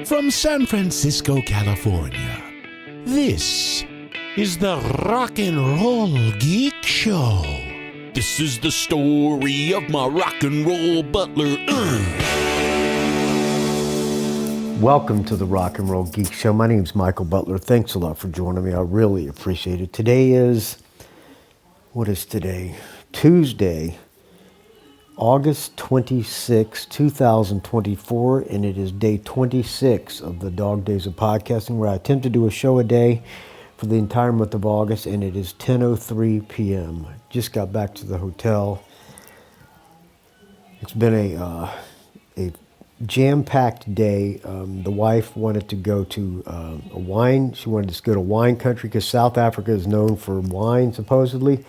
from San Francisco, California. This is the Rock and Roll Geek Show. This is the story of my rock and roll butler. Welcome to the Rock and Roll Geek Show. My name's Michael Butler. Thanks a lot for joining me. I really appreciate it. Today is, what is today? Tuesday, August 26, 2024, and it is day 26 of the Dog Days of Podcasting, where I attempt to do a show a day for the entire month of August, and it is 10:03 p.m. Just got back to the hotel. It's been a jam-packed day. The wife wanted to go to she wanted to go to wine country because South Africa is known for wine, supposedly.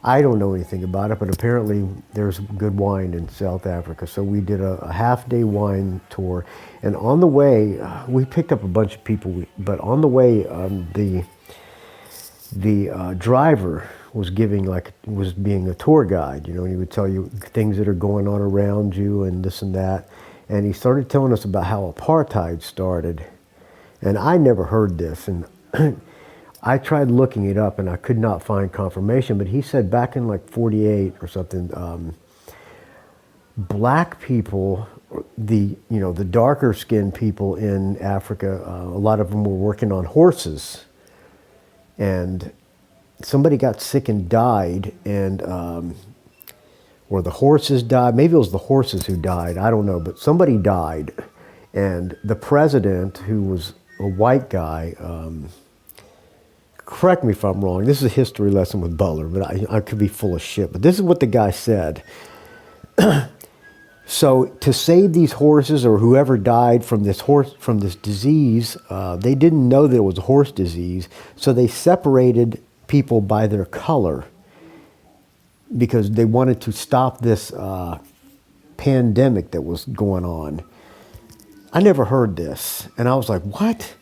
I don't know anything about it, but apparently there's good wine in South Africa. So we did a half-day wine tour, and on the way, we picked up a bunch of people. But on the way, the driver was being a tour guide. You know, he would tell you things that are going on around you and this and that. And he started telling us about how apartheid started, and I never heard this. And I tried looking it up and I could not find confirmation, but he said back in like 48 or something, black people, the darker skinned people in Africa, a lot of them were working on horses, and somebody got sick and died, and or the horses died. Maybe it was the horses who died, I don't know, but somebody died, and the president, who was a white guy, correct me if I'm wrong, this is a history lesson with Butler, but I could be full of shit, but this is what the guy said. So to save these horses, or whoever died from this disease, they didn't know that it was a horse disease, so they separated people by their color because they wanted to stop this pandemic that was going on. I never heard this, and I was like, what?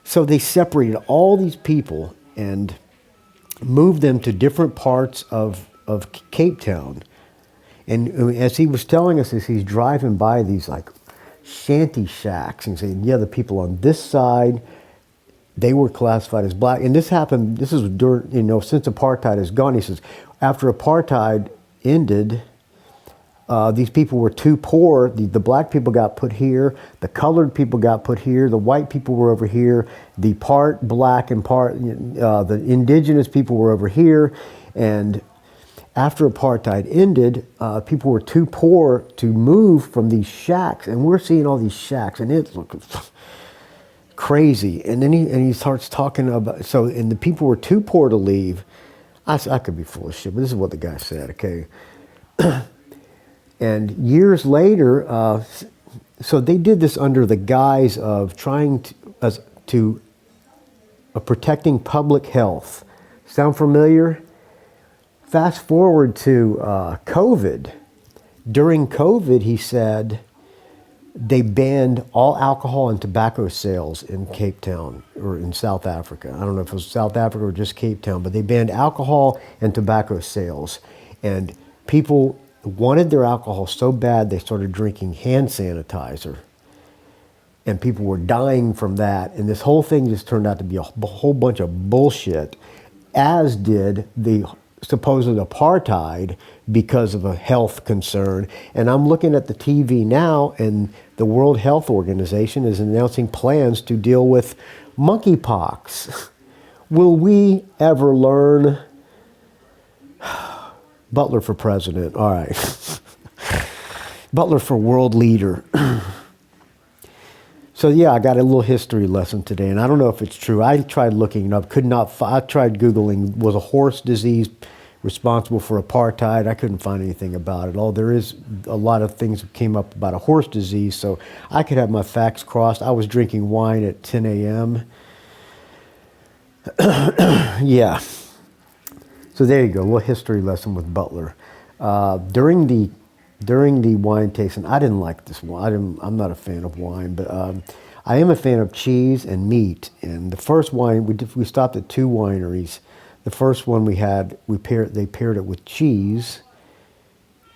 So they separated all these people and moved them to different parts of Capetown. And as he was telling us, as he's driving by these like shanty shacks and saying, yeah, the people on this side, they were classified as black. And this was during, since apartheid is gone. He says, after apartheid ended, these people were too poor. The black people got put here. The colored people got put here. The white people were over here. The part black and part, the indigenous people were over here. And after apartheid ended, people were too poor to move from these shacks. And we're seeing all these shacks, and it's looking crazy. And then he starts talking about, and the people were too poor to leave. I could be full of shit, but this is what the guy said, okay? And years later, so they did this under the guise of trying to protecting public health. Sound familiar? Fast forward to COVID. During COVID, he said they banned all alcohol and tobacco sales in Capetown, or in South Africa. I don't know if it was South Africa or just Capetown, but they banned alcohol and tobacco sales. And people wanted their alcohol so bad they started drinking hand sanitizer, and people were dying from that. And this whole thing just turned out to be a whole bunch of bullshit, as did the supposed apartheid, because of a health concern. And I'm looking at the TV now, and the World Health Organization is announcing plans to deal with monkeypox. Will we ever learn? Butler for president. All right. Butler for world leader. So yeah, I got a little history lesson today, and I don't know if it's true. I tried looking it up, I tried Googling, was a horse disease responsible for apartheid? I couldn't find anything about it. There is a lot of things that came up about a horse disease, so I could have my facts crossed. I was drinking wine at 10 a.m. Yeah. So there you go, a little history lesson with Butler. During the wine tasting, I didn't like this wine. I'm not a fan of wine, but I am a fan of cheese and meat. And the first wine, we stopped at two wineries. The first one we had, they paired it with cheese.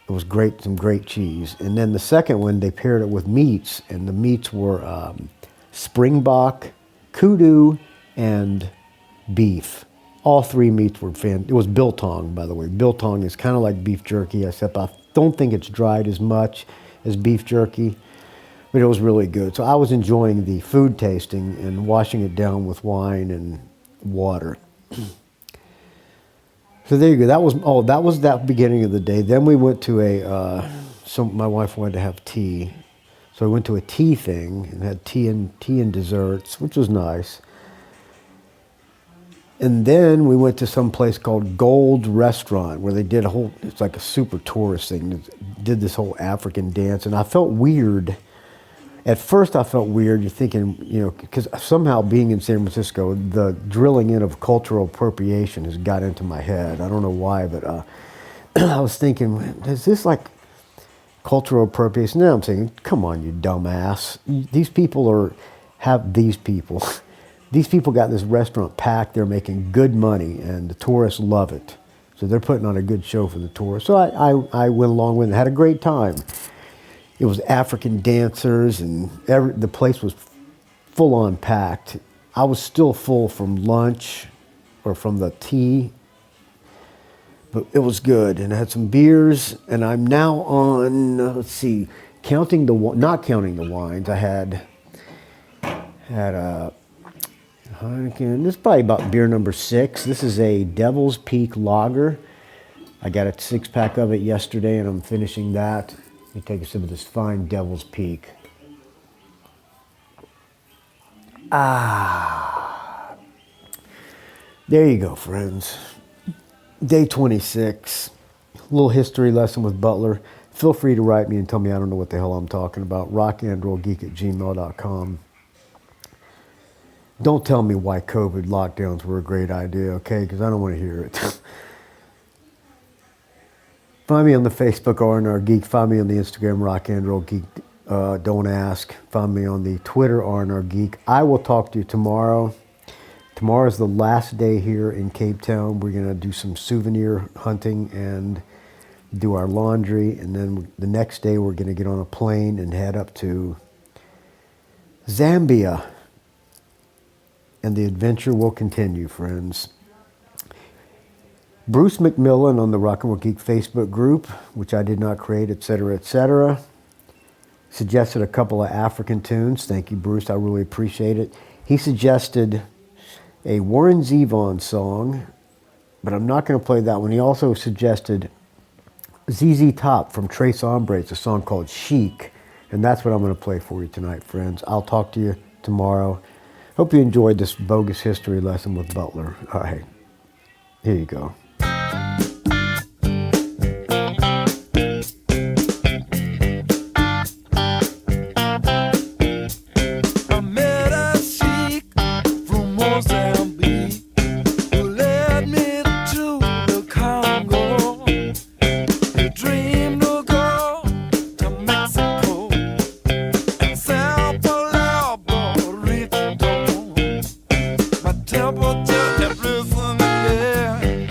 It was great, some great cheese. And then the second one, they paired it with meats, and the meats were springbok, kudu, and beef. All three meats were It was biltong, by the way. Biltong is kind of like beef jerky, except I don't think it's dried as much as beef jerky, but it was really good. So I was enjoying the food tasting and washing it down with wine and water. So there you go. That was that beginning of the day. Then we went to my wife wanted to have tea. So we went to a tea thing and had tea and desserts, which was nice. And then we went to some place called Gold Restaurant where they did it's like a super tourist thing. They did this whole African dance, and I felt weird. At first I felt weird. You're thinking, because somehow being in San Francisco, the drilling in of cultural appropriation has got into my head. I don't know why, but I was thinking, is this like cultural appropriation? Now I'm saying, come on, you dumbass. These people These people got this restaurant packed. They're making good money, and the tourists love it. So they're putting on a good show for the tourists. So I went along with it, had a great time. It was African dancers, and the place was full on packed. I was still full from lunch or from the tea, but it was good. And I had some beers, and I'm now on, not counting the wines. I had a Heineken. This is probably about beer number 6. This is a Devil's Peak Lager. I got a 6-pack of it yesterday, and I'm finishing that. Let me take a sip of this fine Devil's Peak. There you go, friends. Day 26. A little history lesson with Butler. Feel free to write me and tell me I don't know what the hell I'm talking about. rockandrollgeek@gmail.com. Don't tell me why COVID lockdowns were a great idea, okay? Because I don't want to hear it. Find me on the Facebook, R&R Geek. Find me on the Instagram, Rock and Roll Geek. Don't ask. Find me on the Twitter, R&R Geek. I will talk to you tomorrow. Tomorrow is the last day here in Capetown. We're going to do some souvenir hunting and do our laundry. And then the next day we're going to get on a plane and head up to Zambia. And the adventure will continue, friends. Bruce McMillan on the Rock and Roll Geek Facebook group, which I did not create, etc., suggested a couple of African tunes. Thank you, Bruce. I really appreciate it. He suggested a Warren Zevon song, but I'm not going to play that one. He also suggested ZZ Top from Tres Hombres, a song called Chic, and that's what I'm going to play for you tonight, friends. I'll talk to you tomorrow. Hope you enjoyed this bogus history lesson with Butler. All right, here you go. Temperature, everything there.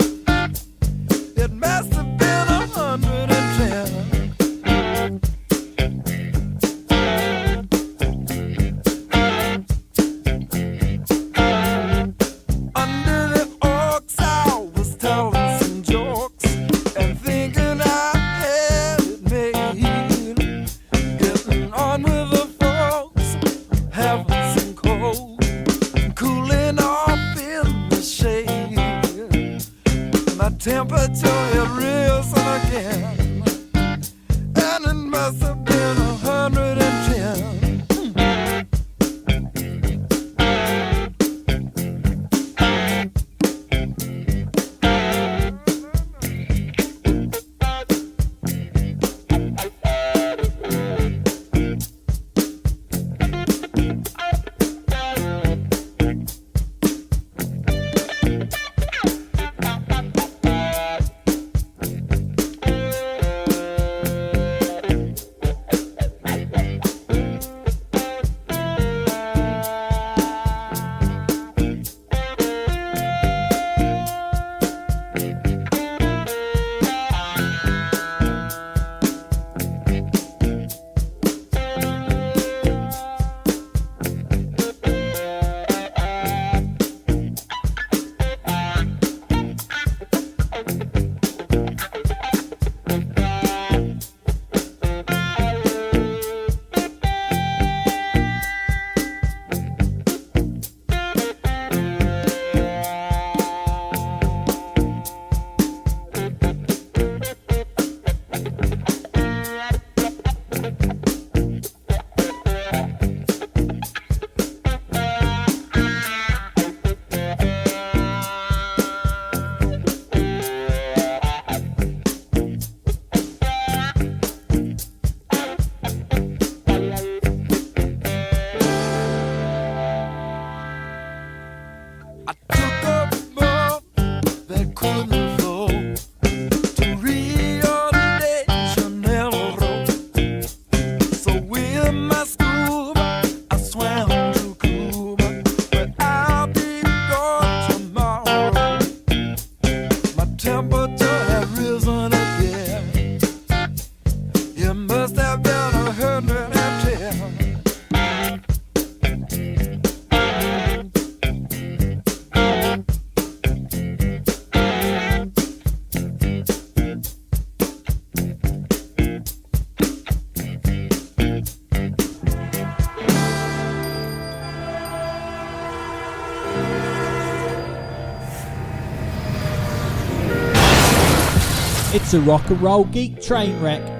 must have been 110. It's a rock and roll geek train wreck.